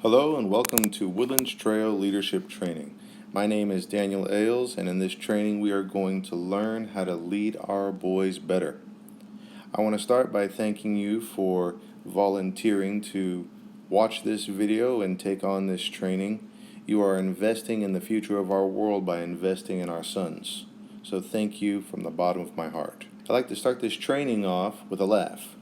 Hello and welcome to Woodlands Trail Leadership Training. My name is Daniel Ailes, and in this training we are going to learn how to lead our boys better. I want to start by thanking you for volunteering to watch this video and take on this training. You are investing in the future of our world by investing in our sons. So thank you from the bottom of my heart. I'd like to start this training off with a laugh.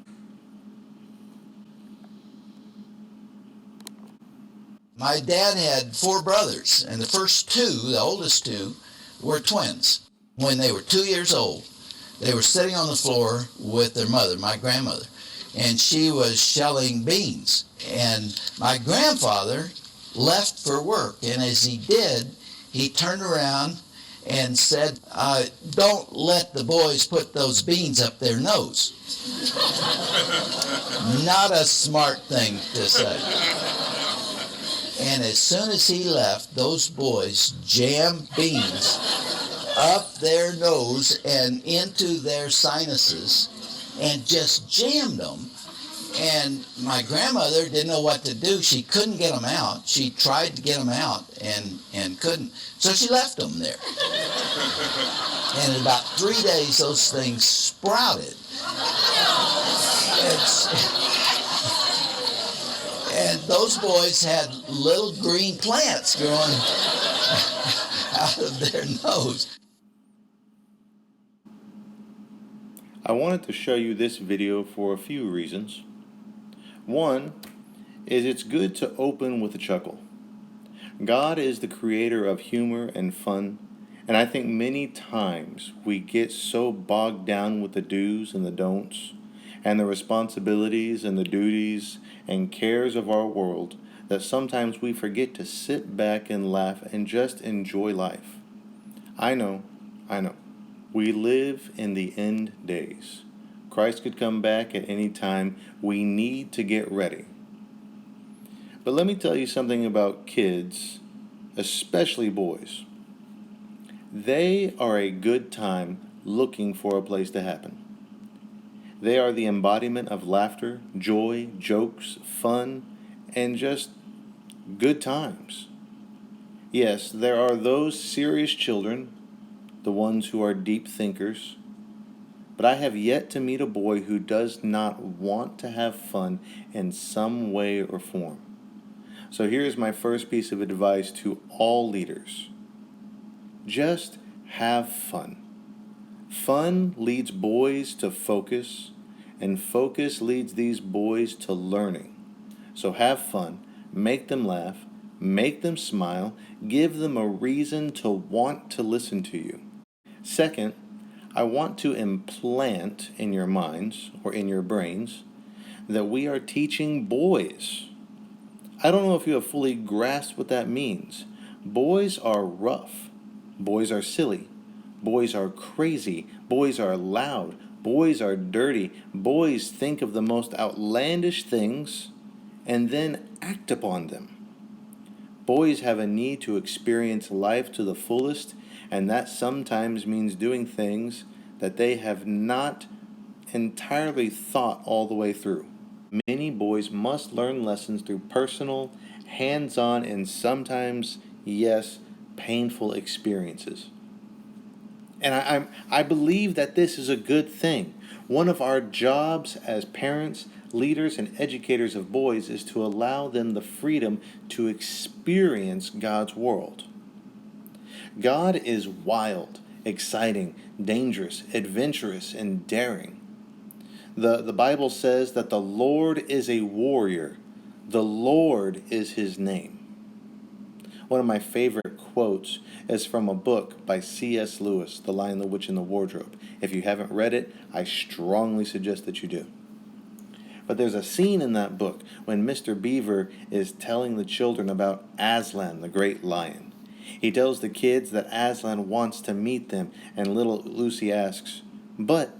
My dad had four brothers, and the first two, the oldest two, were twins. When they were 2 years old, they were sitting on the floor with their mother, my grandmother, and she was shelling beans. And my grandfather left for work, and as he did, he turned around and said, "Don't let the boys put those beans up their nose." Not a smart thing to say. And as soon as he left, those boys jammed beans up their nose and into their sinuses and just jammed them. And my grandmother didn't know what to do. She couldn't get them out. She tried to get them out and couldn't. So she left them there. And in about 3 days, those things sprouted. And those boys had little green plants growing out of their nose. I wanted to show you this video for a few reasons. One is it's good to open with a chuckle. God is the creator of humor and fun, and I think many times we get so bogged down with the do's and the don'ts and the responsibilities and the duties and cares of our world that sometimes we forget to sit back and laugh and just enjoy life. I know. We live in the end days. Christ could come back at any time. We need to get ready. But let me tell you something about kids, especially boys. They are a good time looking for a place to happen. They are the embodiment of laughter, joy, jokes, fun, and just good times. Yes, there are those serious children, the ones who are deep thinkers, but I have yet to meet a boy who does not want to have fun in some way or form. So here's my first piece of advice to all leaders. Just have fun. Fun leads boys to focus, and focus leads these boys to learning. So have fun, make them laugh, make them smile, give them a reason to want to listen to you. Second, I want to implant in your minds or in your brains that we are teaching boys. I don't know if you have fully grasped what that means. Boys are rough. Boys are silly. Boys are crazy. Boys are loud. Boys are dirty. Boys think of the most outlandish things and then act upon them. Boys have a need to experience life to the fullest, and that sometimes means doing things that they have not entirely thought all the way through. Many boys must learn lessons through personal, hands-on, and sometimes, yes, painful experiences. And I believe that this is a good thing. One of our jobs as parents, leaders, and educators of boys is to allow them the freedom to experience God's world. God is wild, exciting, dangerous, adventurous, and daring. The Bible says that the Lord is a warrior. The Lord is his name. One of my favorite quotes is from a book by C.S. Lewis, The Lion, the Witch, and the Wardrobe. If you haven't read it, I strongly suggest that you do. But there's a scene in that book when Mr. Beaver is telling the children about Aslan, the great lion. He tells the kids that Aslan wants to meet them, and little Lucy asks, But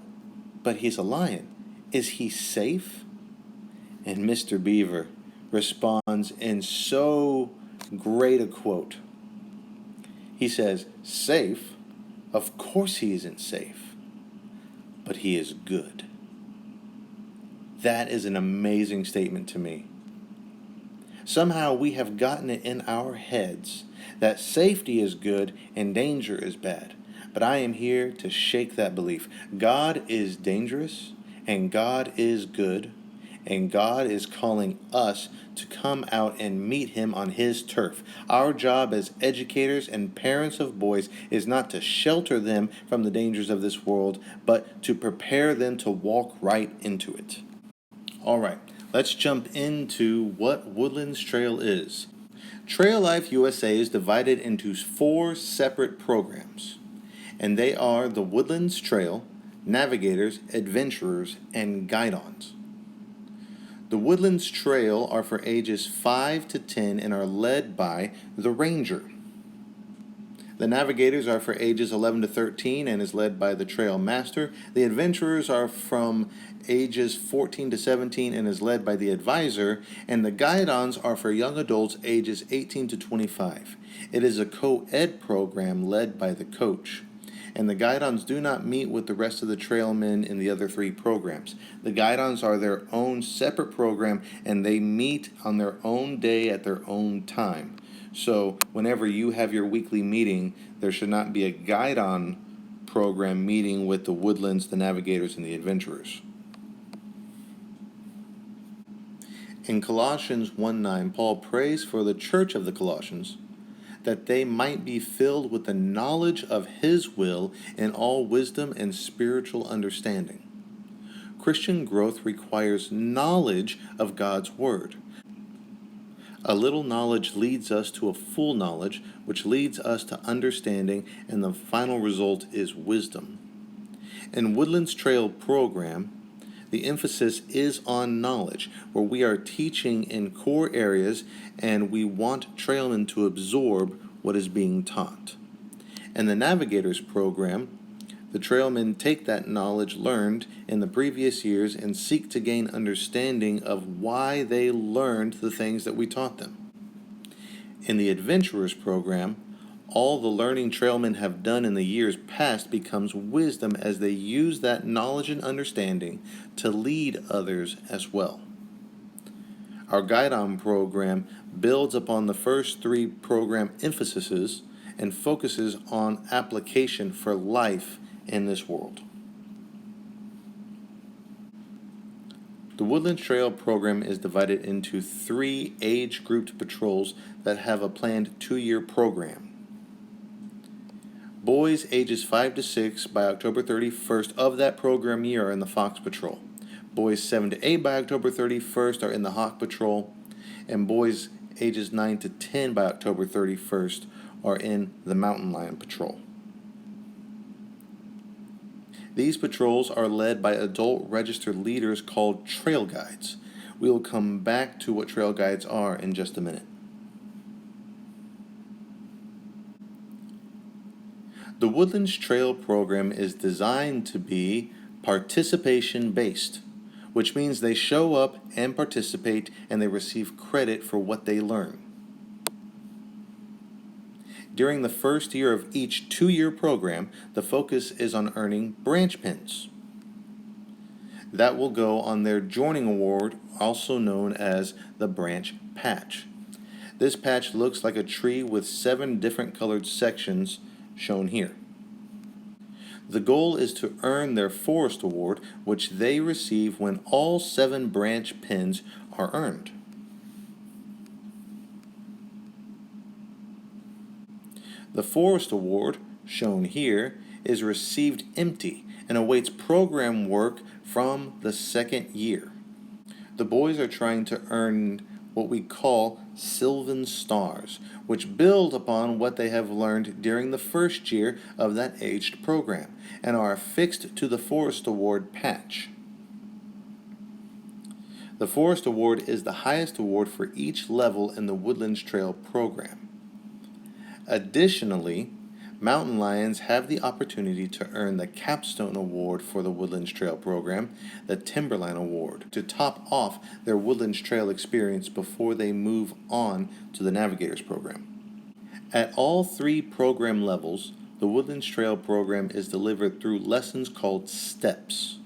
he's a lion. Is he safe? And Mr. Beaver responds in so great a quote. He says, "Safe? Of course he isn't safe, but he is good." That is an amazing statement to me. Somehow we have gotten it in our heads that safety is good and danger is bad. But I am here to shake that belief. God is dangerous and God is good, and God is calling us to come out and meet Him on His turf. Our job as educators and parents of boys is not to shelter them from the dangers of this world, but to prepare them to walk right into it. All right, let's jump into what Woodlands Trail is. Trail Life USA is divided into 4 separate programs, and they are the Woodlands Trail, Navigators, Adventurers, and Guide-Ons. The Woodlands Trail are for ages 5 to 10 and are led by the Ranger. The Navigators are for ages 11 to 13 and is led by the Trail Master. The Adventurers are from ages 14 to 17 and is led by the Advisor. And the Guide-Ons are for young adults ages 18 to 25. It is a co-ed program led by the coach. And the Guide-Ons do not meet with the rest of the trailmen in the other 3 programs. The Guide-Ons are their own separate program, and they meet on their own day at their own time. So whenever you have your weekly meeting, there should not be a Guide-On program meeting with the Woodlands, the Navigators, and the Adventurers. In Colossians 1:9, Paul prays for the church of the Colossians that they might be filled with the knowledge of His will in all wisdom and spiritual understanding. Christian growth requires knowledge of God's Word. A little knowledge leads us to a full knowledge, which leads us to understanding, and the final result is wisdom. In Woodlands Trail program, the emphasis is on knowledge, where we are teaching in core areas and we want trailmen to absorb what is being taught. In the Navigators program, the trailmen take that knowledge learned in the previous years and seek to gain understanding of why they learned the things that we taught them. In the Adventurers program, all the learning trailmen have done in the years past becomes wisdom as they use that knowledge and understanding to lead others as well. Our Guide-On program builds upon the first 3 program emphases and focuses on application for life in this world. The Woodlands Trail program is divided into 3 age-grouped patrols that have a planned 2-year program. Boys ages 5 to 6 by October 31st of that program year are in the Fox Patrol. Boys 7 to 8 by October 31st are in the Hawk Patrol. And boys ages 9 to 10 by October 31st are in the Mountain Lion Patrol. These patrols are led by adult registered leaders called trail guides. We will come back to what trail guides are in just a minute. The Woodlands Trail program is designed to be participation-based, which means they show up and participate and they receive credit for what they learn. During the first year of each 2-year program, the focus is on earning branch pins. That will go on their joining award, also known as the branch patch. This patch looks like a tree with 7 different colored sections shown here. The goal is to earn their forest award, which they receive when all 7 branch pins are earned. The forest award, shown here, is received empty and awaits program work from the 2nd year. The boys are trying to earn what we call Sylvan Stars, which build upon what they have learned during the first year of that aged program and are affixed to the Forest Award patch. The Forest Award is the highest award for each level in the Woodlands Trail program. Additionally, mountain lions have the opportunity to earn the Capstone Award for the Woodlands Trail program, the Timberline Award, to top off their Woodlands Trail experience before they move on to the Navigators program. At all 3 program levels, the Woodlands Trail program is delivered through lessons called steps.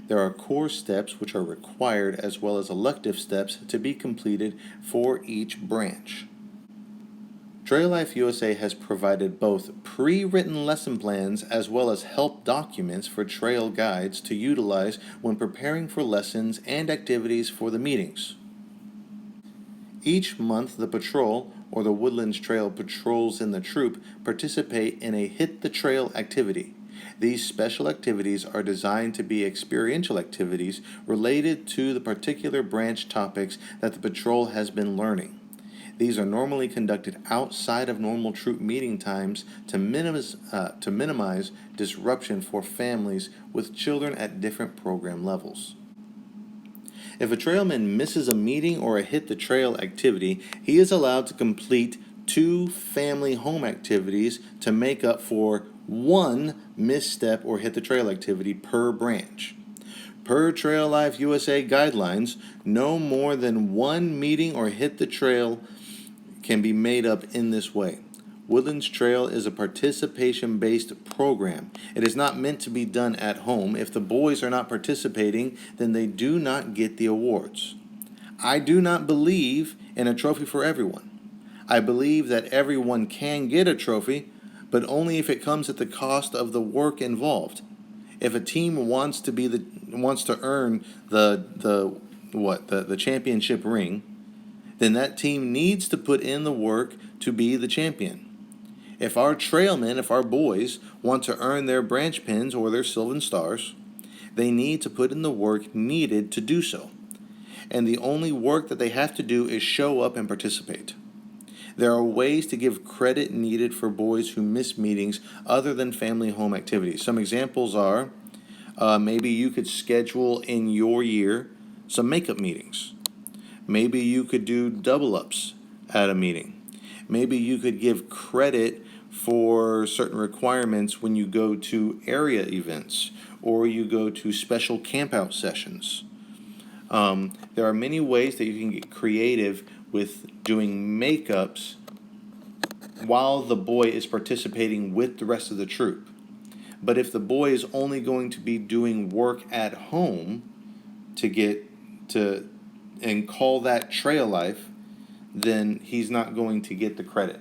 There are core steps which are required as well as elective steps to be completed for each branch. Trail Life USA has provided both pre-written lesson plans as well as help documents for trail guides to utilize when preparing for lessons and activities for the meetings. Each month, the patrol, or the Woodlands Trail patrols in the troop, participate in a Hit the Trail activity. These special activities are designed to be experiential activities related to the particular branch topics that the patrol has been learning. These are normally conducted outside of normal troop meeting times to minimize disruption for families with children at different program levels. If a trailman misses a meeting or a Hit the Trail activity, he is allowed to complete 2 family home activities to make up for 1 misstep or Hit the Trail activity per branch. Per Trail Life USA guidelines, no more than 1 meeting or Hit the Trail can be made up in this way. Woodlands Trail is a participation-based program. It is not meant to be done at home. If the boys are not participating, then they do not get the awards. I do not believe in a trophy for everyone. I believe that everyone can get a trophy, but only if it comes at the cost of the work involved. If a team wants to earn the championship ring, then that team needs to put in the work to be the champion. If our trailmen, if our boys want to earn their branch pins or their Sylvan Stars, they need to put in the work needed to do so. And the only work that they have to do is show up and participate. There are ways to give credit needed for boys who miss meetings other than family home activities. Some examples are maybe you could schedule in your year some makeup meetings. Maybe you could do double ups at a meeting. Maybe you could give credit for certain requirements when you go to area events or you go to special campout sessions. There are many ways that you can get creative with doing makeups while the boy is participating with the rest of the troop. But if the boy is only going to be doing work at home and call that trail life, then he's not going to get the credit.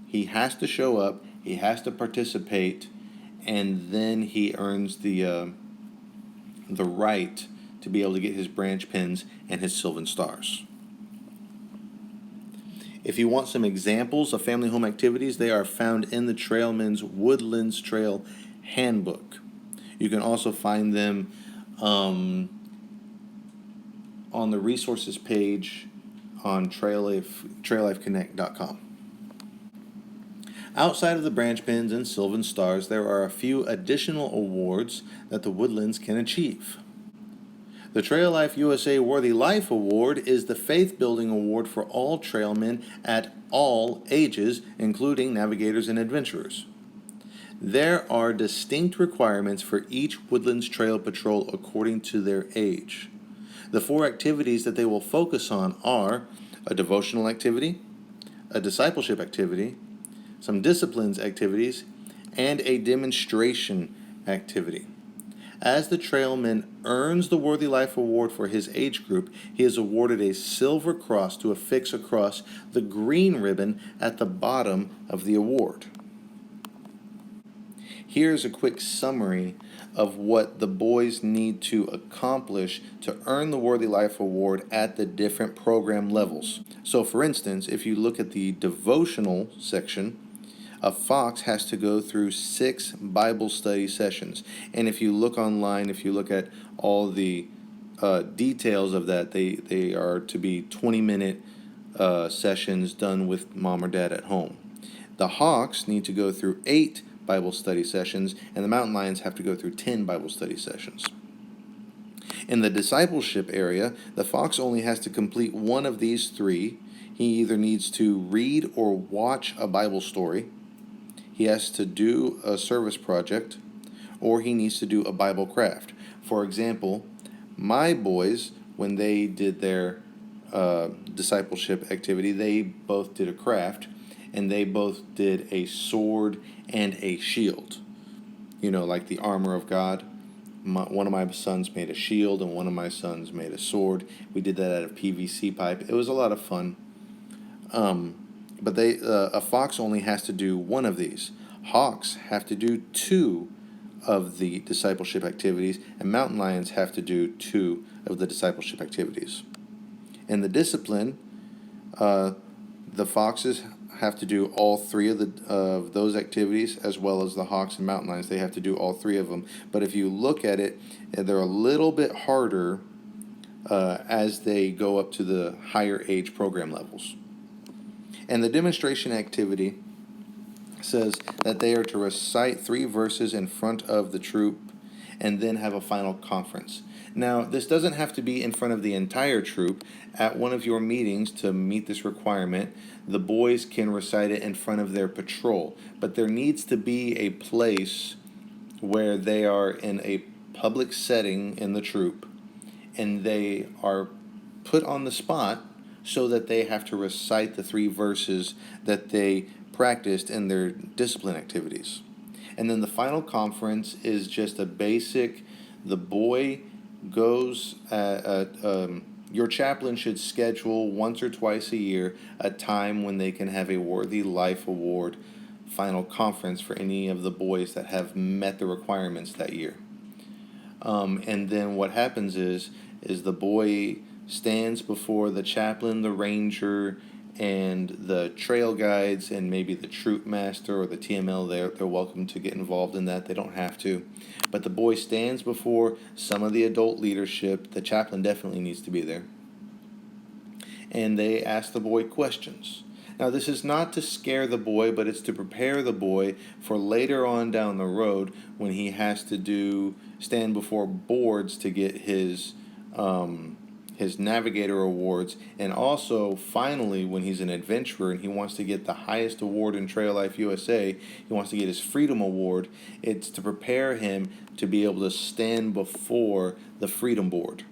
He has to show up, he has to participate, and then he earns the right to be able to get his branch pins and his Sylvan Stars. If you want some examples of family home activities, they are found in the Trailman's Woodlands Trail Handbook. You can also find them on the resources page on traillifeconnect.com. Outside of the branch pins and Sylvan Stars, there are a few additional awards that the Woodlands can achieve. The Trail Life USA Worthy Life Award is the faith-building award for all trailmen at all ages, including navigators and adventurers. There are distinct requirements for each Woodlands Trail Patrol according to their age. The 4 activities that they will focus on are a devotional activity, a discipleship activity, some disciplines activities, and a demonstration activity. As the trailman earns the Worthy Life Award for his age group, he is awarded a silver cross to affix across the green ribbon at the bottom of the award. Here's a quick summary of what the boys need to accomplish to earn the Worthy Life Award at the different program levels. So for instance, if you look at the devotional section, a fox has to go through 6 Bible study sessions. And if you look online, if you look at all the details of that, they are to be 20-minute sessions done with mom or dad at home. The hawks need to go through 8 Bible study sessions, and the mountain lions have to go through 10 Bible study sessions. In the discipleship area, the fox only has to complete one of these 3. He either needs to read or watch a Bible story, he has to do a service project, or he needs to do a Bible craft. For example, my boys, when they did their discipleship activity, they both did a craft, and they both did a sword and a shield. You know, like the armor of God. One of my sons made a shield, and one of my sons made a sword. We did that out of PVC pipe. It was a lot of fun. But a fox only has to do one of these. Hawks have to do two of the discipleship activities, and mountain lions have to do two of the discipleship activities. In the discipline, the foxes have to do all three of those activities, as well as the hawks and mountain lions. They have to do all three of them. But if you look at it, they're a little bit harder as they go up to the higher age program levels. And the demonstration activity says that they are to recite 3 verses in front of the troop and then have a final conference. Now, this doesn't have to be in front of the entire troop. At one of your meetings to meet this requirement, the boys can recite it in front of their patrol. But there needs to be a place where they are in a public setting in the troop, and they are put on the spot so that they have to recite the 3 verses that they practiced in their discipline activities. And then the final conference is just a basic, the boy goes, your chaplain should schedule once or twice a year a time when they can have a Worthy Life Award final conference for any of the boys that have met the requirements that year. And then what happens is the boy stands before the chaplain, the ranger, and the trail guides, and maybe the troop master or the TML. They're welcome to get involved in that. They don't have to. But the boy stands before some of the adult leadership. The chaplain definitely needs to be there. And they ask the boy questions. Now, this is not to scare the boy, but it's to prepare the boy for later on down the road when he has to stand before boards to get his Navigator Awards, and also finally when he's an adventurer and he wants to get the highest award in Trail Life USA, he wants to get his Freedom Award. It's to prepare him to be able to stand before the Freedom Board.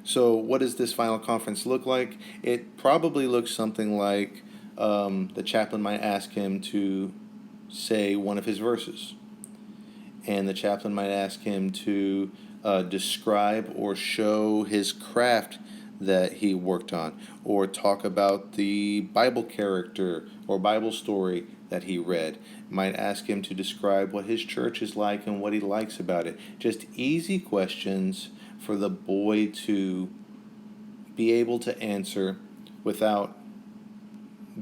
So what does this final conference look like? It probably looks something like the chaplain might ask him to say one of his verses, and the chaplain might ask him to describe or show his craft that he worked on, or talk about the Bible character or Bible story that he read. Might ask him to describe what his church is like and what he likes about it. Just easy questions for the boy to be able to answer without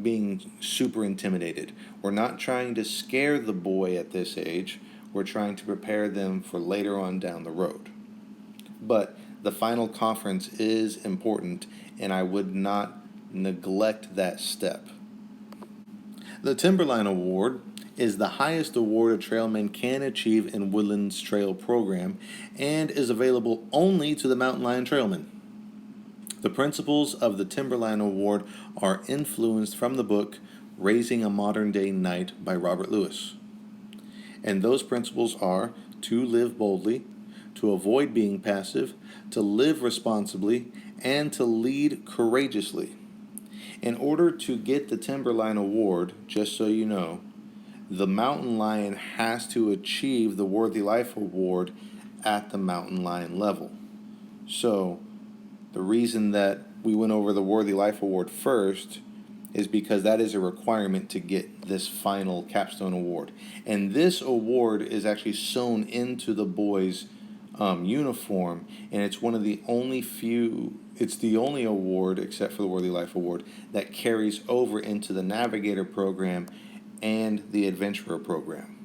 being super intimidated. We're not trying to scare the boy at this age. We're trying to prepare them for later on down the road. But the final conference is important, and I would not neglect that step. The Timberline Award is the highest award a trailman can achieve in Woodlands Trail program and is available only to the mountain lion trailmen. The principles of the Timberline Award are influenced from the book Raising a Modern Day Knight by Robert Lewis. And those principles are to live boldly, to avoid being passive, to live responsibly, and to lead courageously. In order to get the Timberline Award, just so you know, the mountain lion has to achieve the Worthy Life Award at the mountain lion level. So, the reason that we went over the Worthy Life Award first is because that is a requirement to get this final capstone award. And this award is actually sewn into the boys' uniform, and it's one of the only it's the only award, except for the Worthy Life Award, that carries over into the Navigator program and the Adventurer program.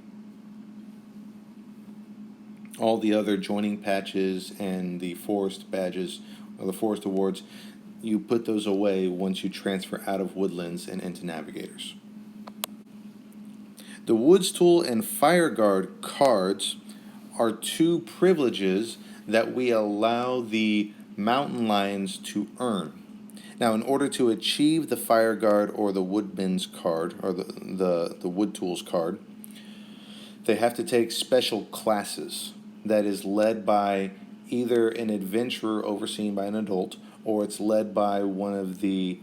All the other joining patches and the Forest badges, or the Forest Awards, you put those away once you transfer out of Woodlands and into Navigators. The Woods Tool and Fire Guard cards are 2 privileges that we allow the mountain lions to earn. Now, in order to achieve the Fire Guard or the Woodman's card, or the Wood Tools card, they have to take special classes that is led by either an adventurer overseen by an adult, or it's led by one of the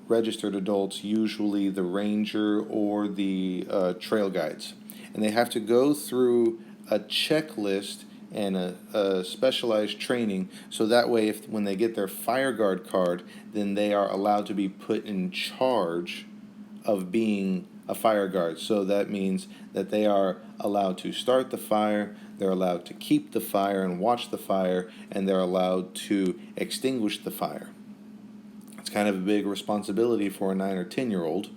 registered adults, usually the ranger or the trail guides. And they have to go through a checklist and a specialized training, so that way if when they get their fire guard card, then they are allowed to be put in charge of being a fire guard. So that means that they are allowed to start the fire, they're allowed to keep the fire and watch the fire, and they're allowed to extinguish the fire. It's kind of a big responsibility for a 9 or 10-year-old.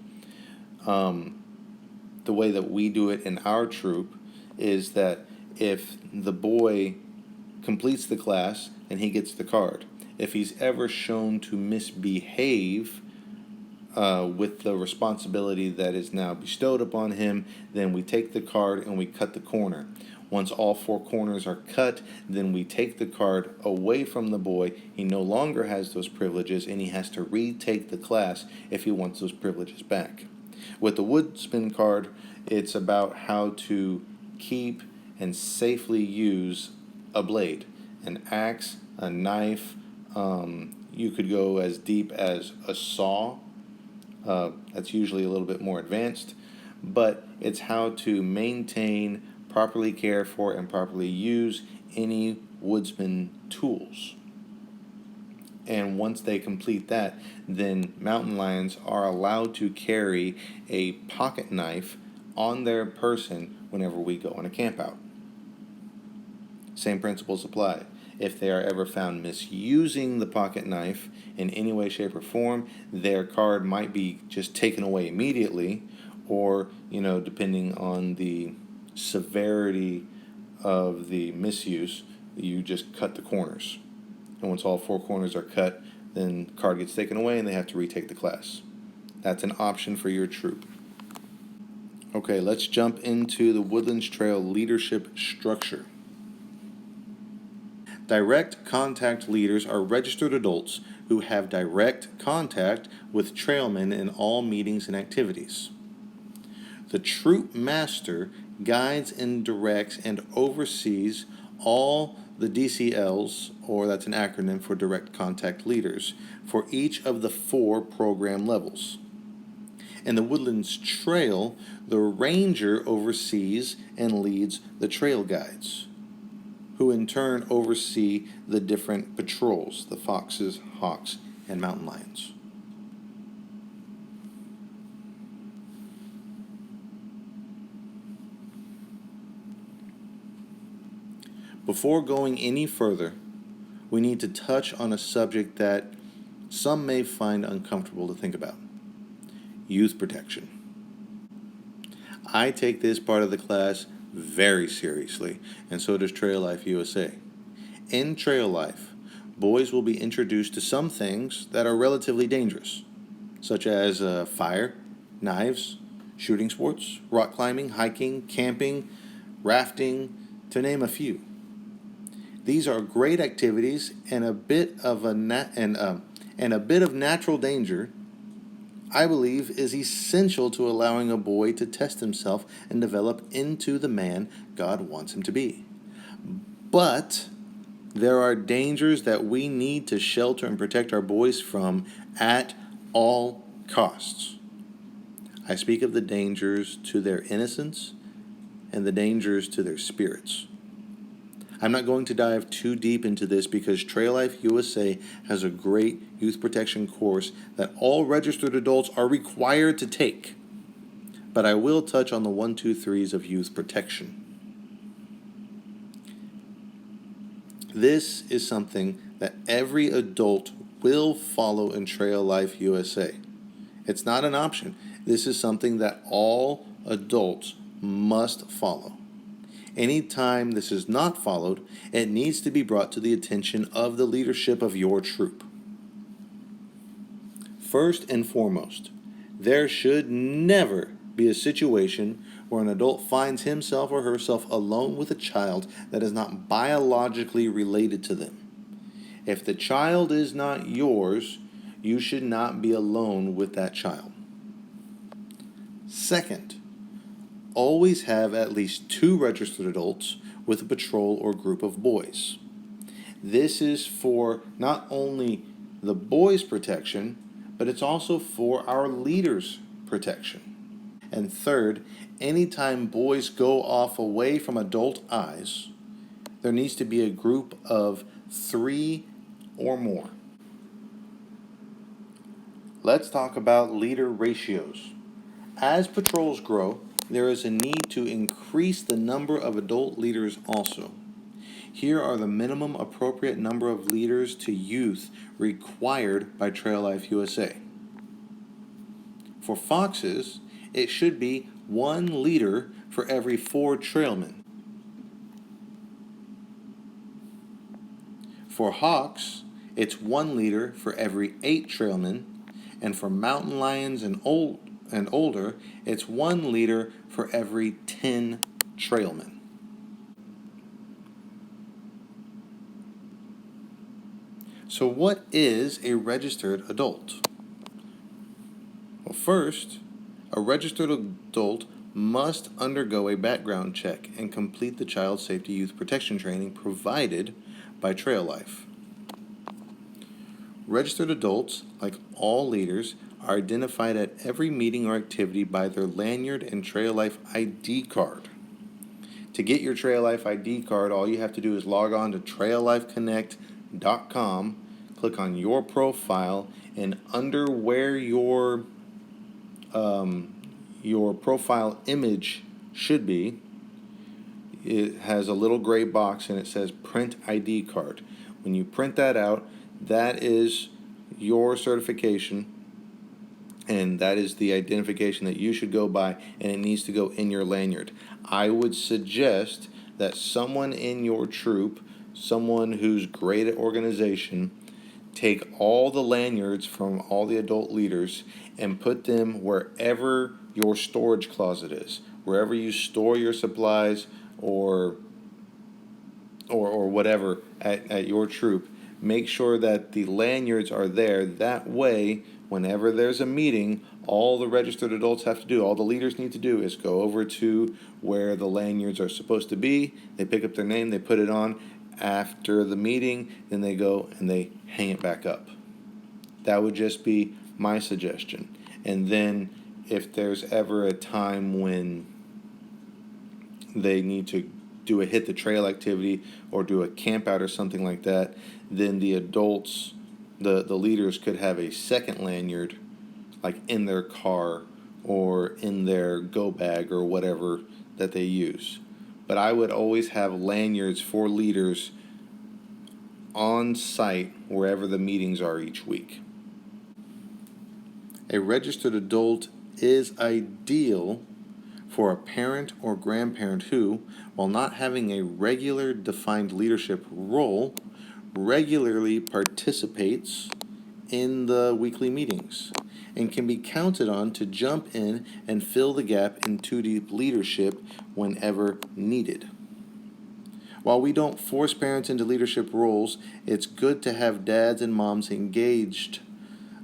The way that we do it in our troop is that if the boy completes the class and he gets the card, if he's ever shown to misbehave with the responsibility that is now bestowed upon him, then we take the card and we cut the corner. Once all 4 corners are cut, then we take the card away from the boy. He no longer has those privileges, and he has to retake the class if he wants those privileges back. With the woodsman card, it's about how to keep and safely use a blade, an axe, a knife. You could go as deep as a saw. That's usually a little bit more advanced, but it's how to maintain, properly care for, and properly use any woodsman tools. And once they complete that, then mountain lions are allowed to carry a pocket knife on their person whenever we go on a camp out. Same principles apply. If they are ever found misusing the pocket knife in any way, shape, or form, their card might be just taken away immediately, or, depending on the severity of the misuse, you just cut the corners. And once all 4 corners are cut, then the card gets taken away and they have to retake the class. That's an option for your troop. Okay, let's jump into the Woodlands Trail leadership structure. Direct contact leaders are registered adults who have direct contact with trailmen in all meetings and activities. The troop master guides and directs and oversees all the DCLs, or that's an acronym for direct contact leaders, for each of the 4 program levels. In the Woodlands Trail, the ranger oversees and leads the trail guides, who in turn oversee the different patrols, the foxes, hawks, and mountain lions. Before going any further, we need to touch on a subject that some may find uncomfortable to think about: youth protection. I take this part of the class very seriously, and so does Trail Life USA. In Trail Life, boys will be introduced to some things that are relatively dangerous, such as fire, knives, shooting sports, rock climbing, hiking, camping, rafting, to name a few. These are great activities, and a bit of natural danger, I believe, is essential to allowing a boy to test himself and develop into the man God wants him to be. But there are dangers that we need to shelter and protect our boys from at all costs. I speak of the dangers to their innocence and the dangers to their spirits. I'm not going to dive too deep into this because Trail Life USA has a great youth protection course that all registered adults are required to take. But I will touch on the 1, 2, 3s of youth protection. This is something that every adult will follow in Trail Life USA. It's not an option. This is something that all adults must follow. Anytime this is not followed, it needs to be brought to the attention of the leadership of your troop. First and foremost, there should never be a situation where an adult finds himself or herself alone with a child that is not biologically related to them. If the child is not yours, you should not be alone with that child. Second, always have at least 2 registered adults with a patrol or group of boys. This is for not only the boys' protection, but it's also for our leaders' protection. And third, anytime boys go off away from adult eyes, there needs to be a group of 3 or more. Let's talk about leader ratios. As patrols grow, there is a need to increase the number of adult leaders also. Here are the minimum appropriate number of leaders to youth required by Trail Life USA. For foxes, it should be 1 leader for every 4 trailmen. For hawks, it's 1 leader for every 8 trailmen, and for mountain lions and older, it's 1 leader for every 10 trailmen. So what is a registered adult? Well, first, a registered adult must undergo a background check and complete the Child Safety Youth Protection training provided by Trail Life. Registered adults, like all leaders, are identified at every meeting or activity by their lanyard and Trail Life ID card. To get your Trail Life ID card, all you have to do is log on to traillifeconnect.com, click on your profile, and under where your profile image should be, it has a little gray box and it says print ID card. When you print that out, that is your certification, and that is the identification that you should go by, and it needs to go in your lanyard. I would suggest that someone in your troop, someone who's great at organization, take all the lanyards from all the adult leaders and put them wherever your storage closet is, wherever you store your supplies or whatever at your troop. Make sure that the lanyards are there. That way, whenever there's a meeting, all the registered adults have to do, all the leaders need to do, is go over to where the lanyards are supposed to be. They pick up their name, they put it on. After the meeting, then they go and they hang it back up. That would just be my suggestion. And then if there's ever a time when they need to do a hit the trail activity or do a camp out or something like that, then the adults, the leaders could have a second lanyard, like in their car or in their go bag or whatever that they use. But I would always have lanyards for leaders on site wherever the meetings are each week. A registered adult is ideal for a parent or grandparent who, while not having a regular defined leadership role, regularly participates in the weekly meetings and can be counted on to jump in and fill the gap in 2 Deep leadership whenever needed. While we don't force parents into leadership roles, it's good to have dads and moms engaged,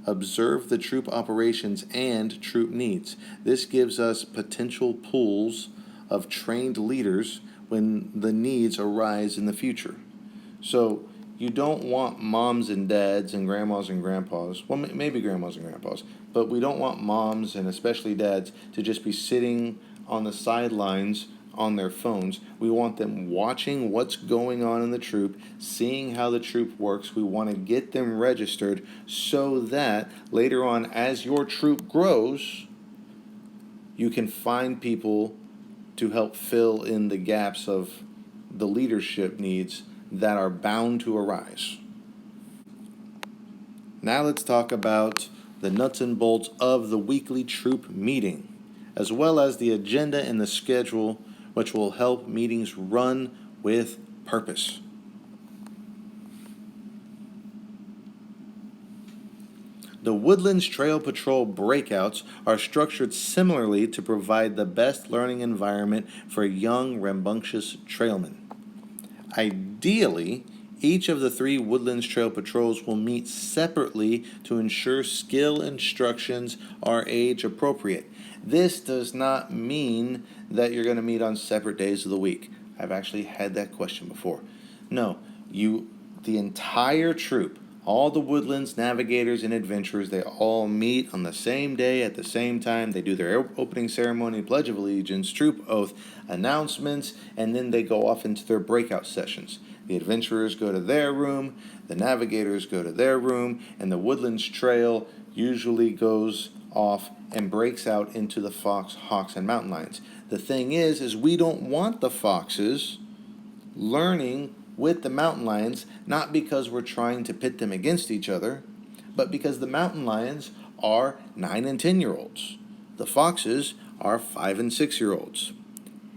observe the troop operations and troop needs. This gives us potential pools of trained leaders when the needs arise in the future. So you don't want moms and dads and grandmas and grandpas, well, maybe grandmas and grandpas, but we don't want moms and especially dads to just be sitting on the sidelines on their phones. We want them watching what's going on in the troop, seeing how the troop works. We want to get them registered so that later on, as your troop grows, you can find people to help fill in the gaps of the leadership needs that are bound to arise. Now let's talk about the nuts and bolts of the weekly troop meeting, as well as the agenda and the schedule, which will help meetings run with purpose. The Woodlands Trail Patrol breakouts are structured similarly to provide the best learning environment for young, rambunctious trailmen. Ideally, each of the 3 Woodlands Trail Patrols will meet separately to ensure skill instructions are age appropriate. This does not mean that you're going to meet on separate days of the week. I've actually had that question before. No, the entire troop, All the Woodlands navigators and adventurers, they all meet on the same day at the same time. They do their opening ceremony, Pledge of Allegiance, troop oath, announcements, and then they go off into their breakout sessions. The adventurers go to their room, the navigators go to their room, and the Woodlands Trail usually goes off and breaks out into the fox, hawks, and mountain lions. The thing is we don't want the foxes learning with the mountain lions, not because we're trying to pit them against each other, but because the mountain lions are 9 and 10-year-olds. The foxes are 5 and 6-year-olds.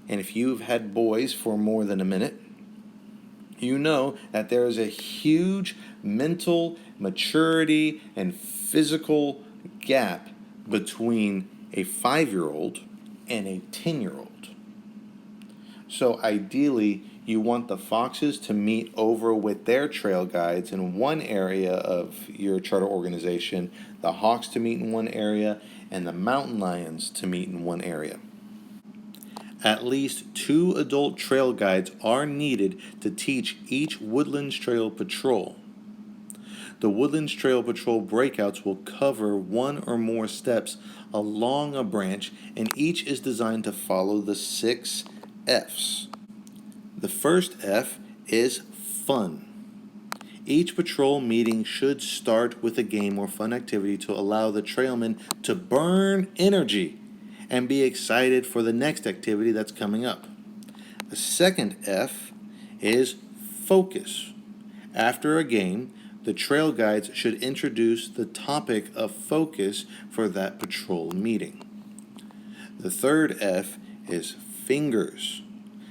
And if you've had boys for more than a minute, you know that there is a huge mental maturity and physical gap between a 5-year-old and a 10-year-old. So ideally, you want the foxes to meet over with their trail guides in one area of your charter organization, the hawks to meet in one area, and the mountain lions to meet in one area. At least 2 adult trail guides are needed to teach each Woodlands Trail patrol. The Woodlands Trail patrol breakouts will cover 1 or more steps along a branch, and each is designed to follow the 6 F's. The first F is fun. Each patrol meeting should start with a game or fun activity to allow the trailmen to burn energy and be excited for the next activity that's coming up. The second F is focus. After a game, the trail guides should introduce the topic of focus for that patrol meeting. The third F is fingers.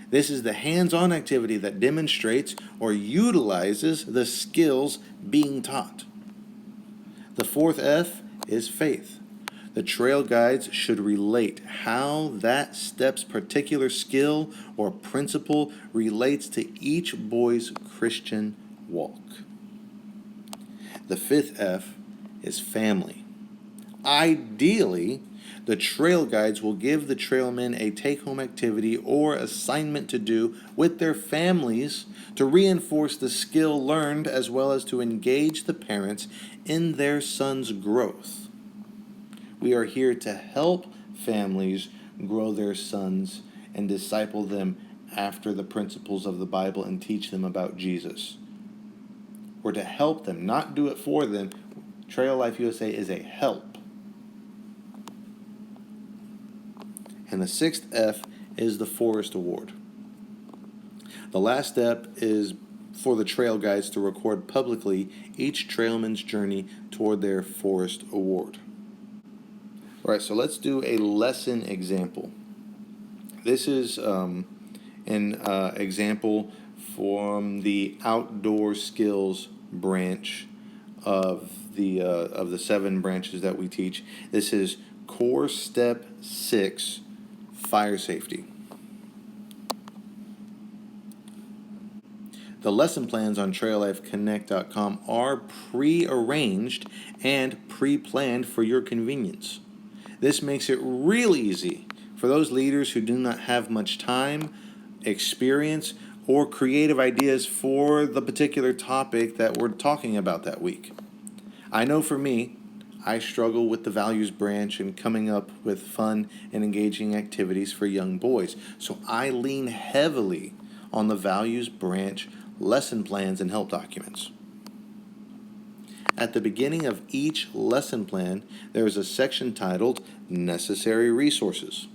This is the hands-on activity that demonstrates or utilizes the skills being taught. The fourth F is faith. The trail guides should relate how that step's particular skill or principle relates to each boy's Christian walk. The fifth F is family. Ideally, the trail guides will give the trailmen a take-home activity or assignment to do with their families to reinforce the skill learned, as well as to engage the parents in their son's growth. We are here to help families grow their sons and disciple them after the principles of the Bible and teach them about Jesus. We're to help them, not do it for them. Trail Life USA is a help. And the sixth F is the Forest Award. The last step is for the trail guides to record publicly each trailman's journey toward their Forest Award. All right, so let's do a lesson example. This is an example from the outdoor skills branch of the 7 branches that we teach. This is Core Step 6, Fire Safety. The lesson plans on traillifeconnect.com are pre-arranged and pre-planned for your convenience. This makes it real easy for those leaders who do not have much time, experience, or creative ideas for the particular topic that we're talking about that week. I know for me, I struggle with the values branch and coming up with fun and engaging activities for young boys. So I lean heavily on the values branch lesson plans and help documents. At the beginning of each lesson plan, there is a section titled Necessary Resources.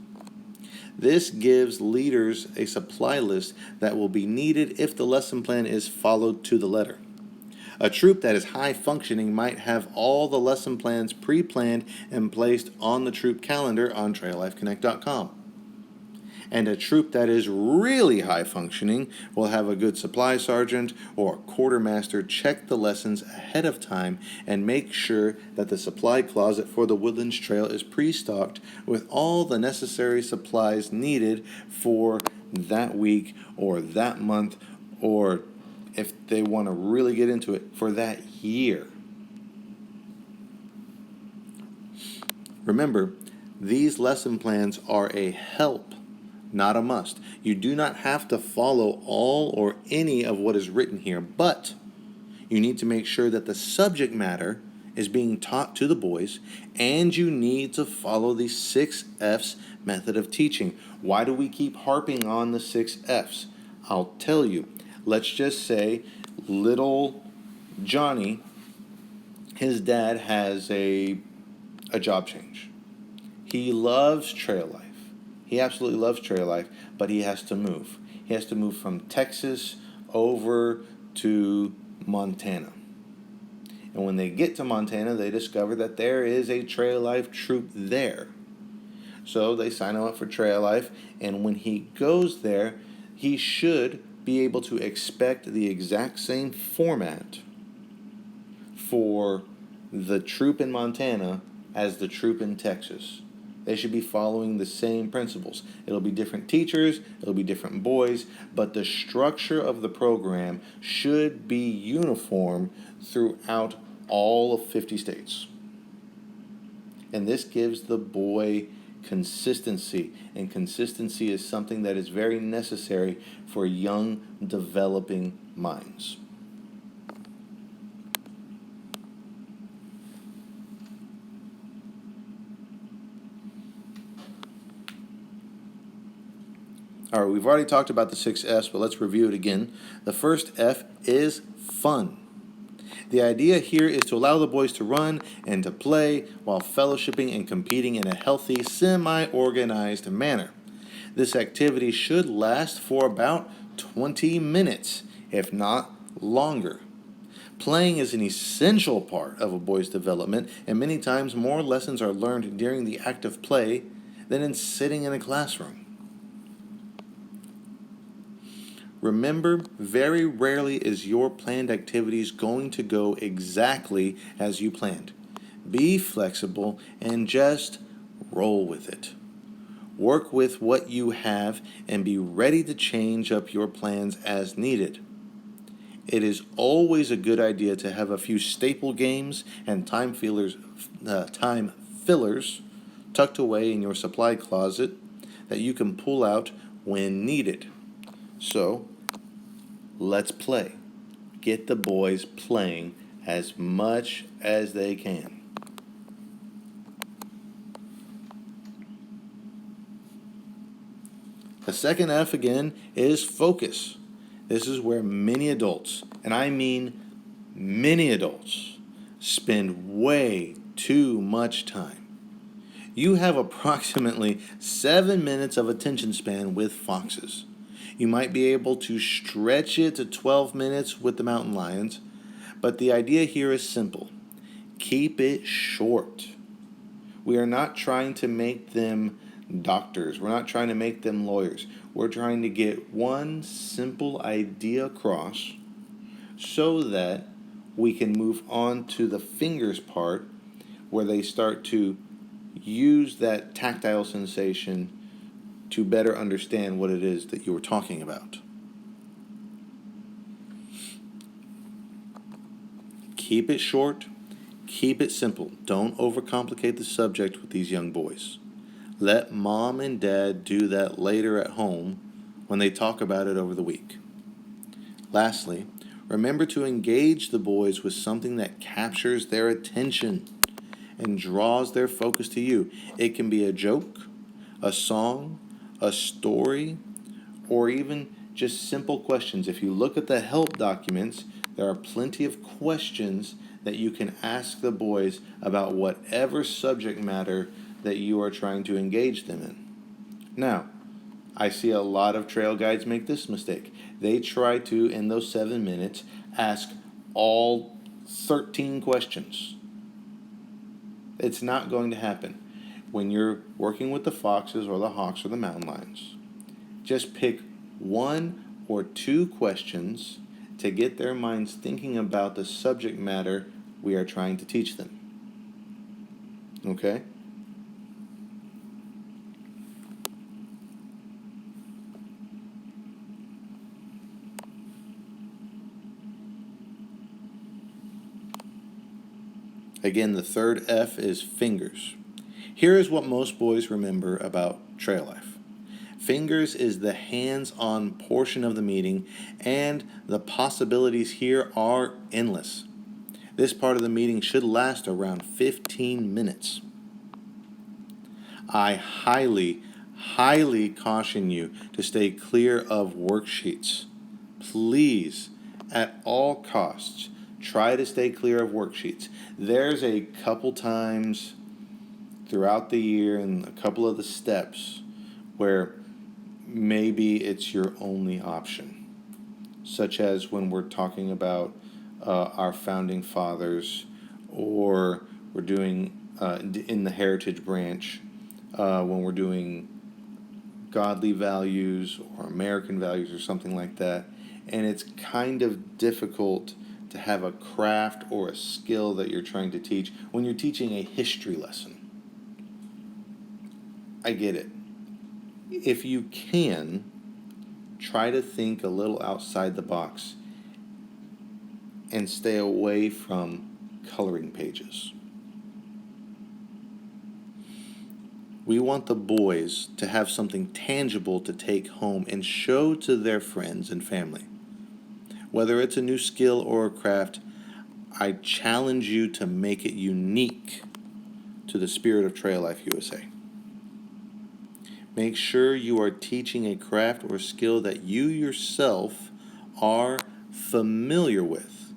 This gives leaders a supply list that will be needed if the lesson plan is followed to the letter. A troop that is high functioning might have all the lesson plans pre-planned and placed on the troop calendar on traillifeconnect.com. And a troop that is really high functioning will have a good supply sergeant or quartermaster check the lessons ahead of time and make sure that the supply closet for the Woodlands Trail is pre-stocked with all the necessary supplies needed for that week or that month, or if they want to really get into it, for that year. Remember, these lesson plans are a help, not a must. You do not have to follow all or any of what is written here, but You need to make sure that the subject matter is being taught to the boys, and you need to follow the 6F's method of teaching. Why do we keep harping on the 6F's? I'll tell you. Let's just say little Johnny, his dad has a job change. He loves trail life. He absolutely loves trail life, but he has to move. He has to move from Texas over to Montana. And when they get to Montana, they discover that there is a trail life troop there. So they sign him up for trail life, and when he goes there, he should be able to expect the exact same format for the troop in Montana as the troop in Texas. They should be following the same principles. It'll be different teachers, it'll be different boys, but the structure of the program should be uniform throughout all of 50 states. And this gives the boy consistency, and consistency is something that is very necessary for young developing minds. All right, we've already talked about the 6F's, but let's review it again. The first F is fun. The idea here is to allow the boys to run and to play while fellowshipping and competing in a healthy, semi-organized manner. This activity should last for about 20 minutes, if not longer. Playing is an essential part of a boy's development, and many times more lessons are learned during the act of play than in sitting in a classroom. Remember, very rarely is your planned activities going to go exactly as you planned. Be flexible and just roll with it. Work with what you have and be ready to change up your plans as needed. It is always a good idea to have a few staple games and time fillers tucked away in your supply closet that you can pull out when needed. So, let's play. Get the boys playing as much as they can. The second F again is focus. This is where many adults, and I mean many adults, spend way too much time. You have approximately 7 minutes of attention span with foxes. You might be able to stretch it to 12 minutes with the mountain lions, but the idea here is simple. Keep it short. We are not trying to make them doctors. We're not trying to make them lawyers. We're trying to get one simple idea across so that we can move on to the fingers part where they start to use that tactile sensation to better understand what it is that you were talking about. Keep it short, keep it simple. Don't overcomplicate the subject with these young boys. Let mom and dad do that later at home when they talk about it over the week. Lastly, remember to engage the boys with something that captures their attention and draws their focus to you. It can be a joke, a song, a story, or even just simple questions. If you look at the help documents, there are plenty of questions that you can ask the boys about whatever subject matter that you are trying to engage them in. Now, I see a lot of trail guides make this mistake. They try to, in those 7 minutes, ask all 13 questions. It's not going to happen. When you're working with the foxes or the hawks or the mountain lions, just pick 1 or 2 questions to get their minds thinking about the subject matter we are trying to teach them. Okay? Again, the third F is fingers. Here is what most boys remember about trail life. Fingers is the hands-on portion of the meeting, and the possibilities here are endless. This part of the meeting should last around 15 minutes. I highly caution you to stay clear of worksheets. Please, at all costs, try to stay clear of worksheets. There's a couple times throughout the year and a couple of the steps where maybe it's your only option, such as when we're talking about our founding fathers, or we're doing in the heritage branch, when we're doing godly values or American values or something like that. And it's kind of difficult to have a craft or a skill that you're trying to teach when you're teaching a history lesson. I get it. If you can, try to think a little outside the box and stay away from coloring pages. We want the boys to have something tangible to take home and show to their friends and family. Whether it's a new skill or a craft, I challenge you to make it unique to the spirit of Trail Life USA. Make sure you are teaching a craft or skill that you yourself are familiar with.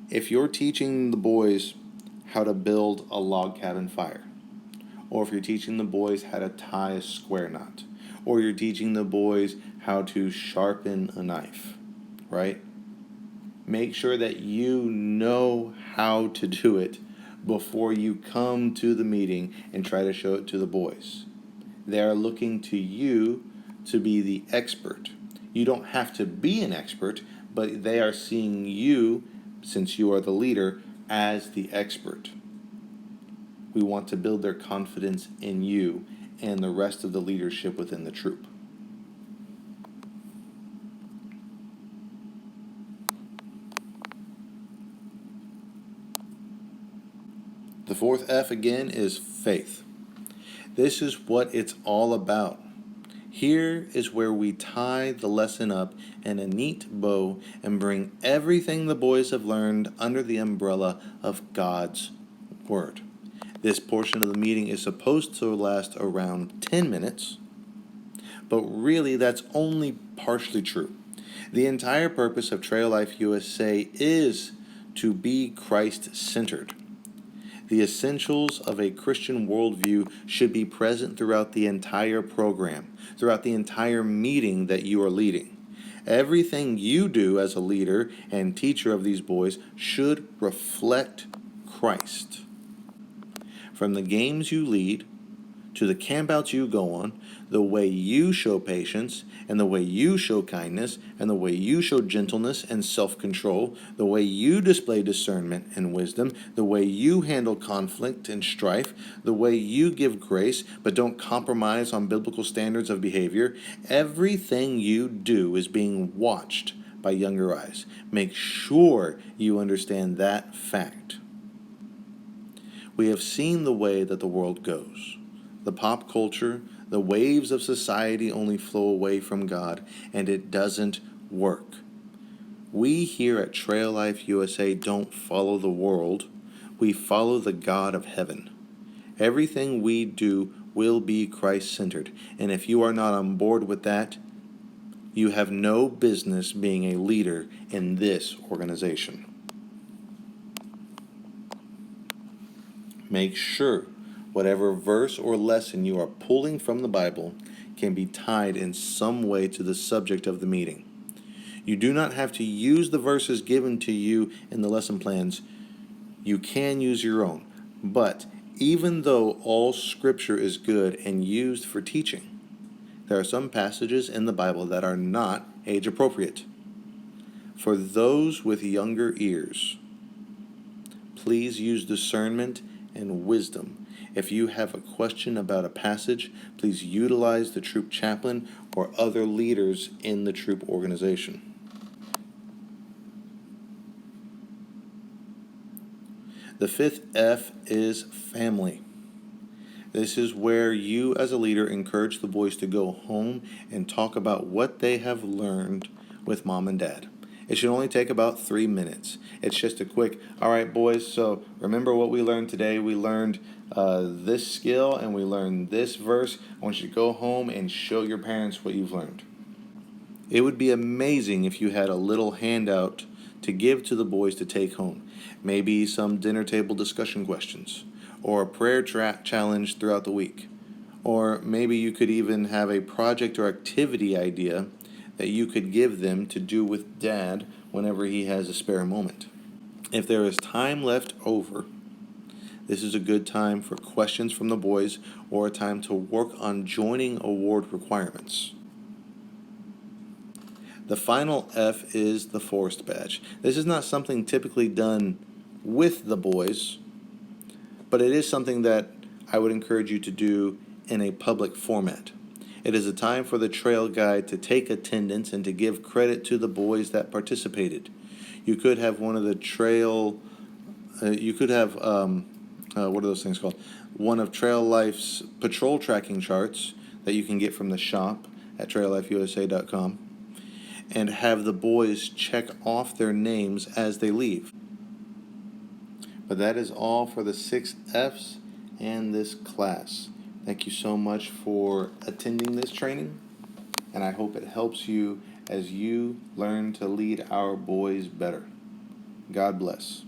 If you're teaching the boys how to build a log cabin fire, or if you're teaching the boys how to tie a square knot, or you're teaching the boys how to sharpen a knife, right? Make sure that you know how to do it before you come to the meeting and try to show it to the boys. They are looking to you to be the expert. You don't have to be an expert, but they are seeing you, since you are the leader, as the expert. We want to build their confidence in you and the rest of the leadership within the troop. The fourth F again is faith. This is what it's all about. Here is where we tie the lesson up in a neat bow and bring everything the boys have learned under the umbrella of God's Word. This portion of the meeting is supposed to last around 10 minutes, but really that's only partially true. The entire purpose of Trail Life USA is to be Christ-centered. The essentials of a Christian worldview should be present throughout the entire program, throughout the entire meeting that you are leading. Everything you do as a leader and teacher of these boys should reflect Christ. From the games you lead, to the campouts you go on, the way you show patience, and the way you show kindness, and the way you show gentleness and self-control, the way you display discernment and wisdom, the way you handle conflict and strife, the way you give grace but don't compromise on biblical standards of behavior, everything you do is being watched by younger eyes. Make sure you understand that fact. We have seen the way that the world goes. The pop culture, the waves of society only flow away from God, and it doesn't work. We here at Trail Life USA don't follow the world. We follow the God of heaven. Everything we do will be Christ-centered, and if you are not on board with that, you have no business being a leader in this organization. Make sure whatever verse or lesson you are pulling from the Bible can be tied in some way to the subject of the meeting. You do not have to use the verses given to you in the lesson plans. You can use your own. But even though all Scripture is good and used for teaching, there are some passages in the Bible that are not age appropriate. For those with younger ears, please use discernment and wisdom. If you have a question about a passage, please utilize the troop chaplain or other leaders in the troop organization. The fifth F is family. This is where you, as a leader, encourage the boys to go home and talk about what they have learned with mom and dad. It should only take about 3 minutes. It's just a quick, all right, boys, so remember what we learned today? We learned this skill and we learned this verse. I want you to go home and show your parents what you've learned. It would be amazing if you had a little handout to give to the boys to take home. Maybe some dinner table discussion questions, or a prayer challenge throughout the week. Or maybe you could even have a project or activity idea that you could give them to do with dad whenever he has a spare moment. If there is time left over, this is a good time for questions from the boys or a time to work on joining award requirements. The final F is the Forest Badge. This is not something typically done with the boys, but it is something that I would encourage you to do in a public format. It is a time for the trail guide to take attendance and to give credit to the boys that participated. You could have one of the trail, you could have, what are those things called? One of Trail Life's patrol tracking charts that you can get from the shop at traillifeusa.com, and have the boys check off their names as they leave. But that is all for the 6 F's and this class. Thank you so much for attending this training, and I hope it helps you as you learn to lead our boys better. God bless.